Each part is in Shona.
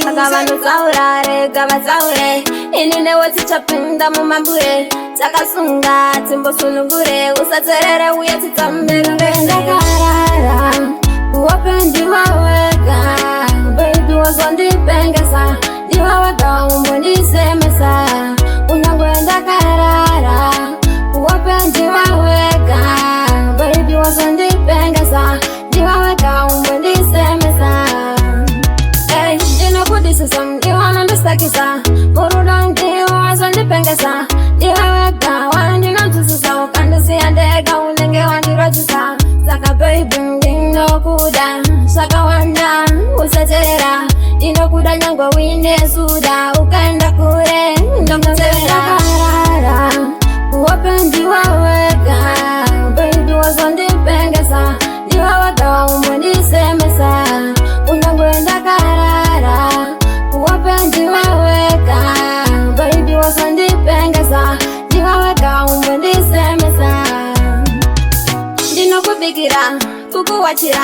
Akavanutsaurare gavatsaure inine wotichapinda mumambure takasunga timbosunungure usatserere uye titsamberure ndakarara wapendiwa wega baby wazondipengesa ndiwa wega umbonisemesa unyangwe ndakarara wapendiwa wega baby wazondipengesa ndiwa wega umbonisemesa Sam diwana ndisakisa muruda ndiwa zondipengesa ndiwewega wandinamtusisa ukandisiya ndega unenge wandirojisa saka baby ndinokuda saka wanda usaterera ndinokuda nyangwe winesuda ukaenda kure ndomuteverakarara wapendiwa wega baby wazondipengesa ndiwewega umbonisemesa unyangwe ndakarara wapendiwa wega baby wazondipengesa ndiwawega umbonisemesa ndinokubikira kukuwachira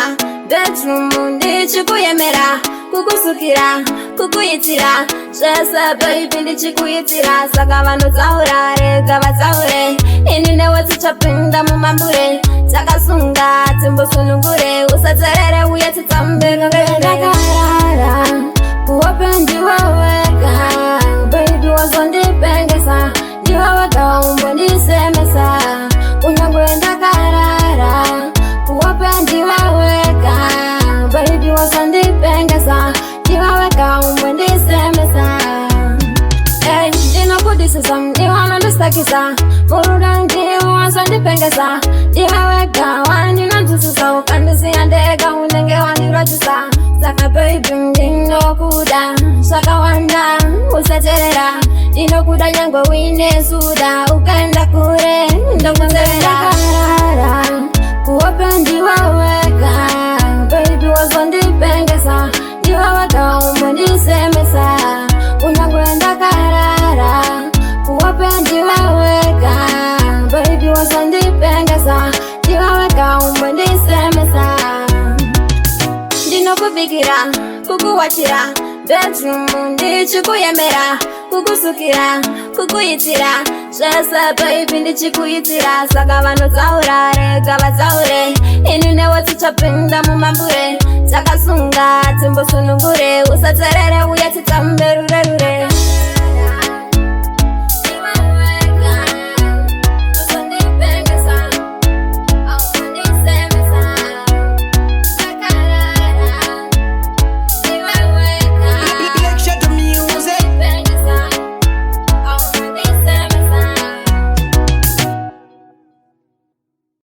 bedroom ndichikuyemera kukusukira kukuyitira zvese baby ndichikuyitira saka vanotsaura rega vatsaure inine wotichapinda mumambure takasunga timbosunungure usatserere uye titsamberere ndakarara wapendiwa wega baby wazondipengesa ndiwawega umbonisemesa unyangwe ndakarara wapendiwa wega baby wazondipengesa ndiwawega umbonisemesa ndinokudisisa ndiwanondisakisa muruda ndiwazondipengesa ndiwawega wandinamtusisa ukandisiya ndega unenge wandirojisa saka baby ndinokuda saka wanda usaterera ndinokuda nyangwe winesuda ukaenda kure ndomuteverakarara wapendiwa wega baby wazondipengesa ndiwawega umbonisemesa unyangwe ndakarara wapendiwa wega baby wazondipengesa ndiwawega umbonisemesa ndinokubikira kukuwachira bedroom ndichikuyemera kukusukira kukuyitira zvese baby ndichikuyitira saka vanotsaura rega vatsaure inine wotichapinda mumambure takasunga timbosunungure usatserere uye titsamberurerure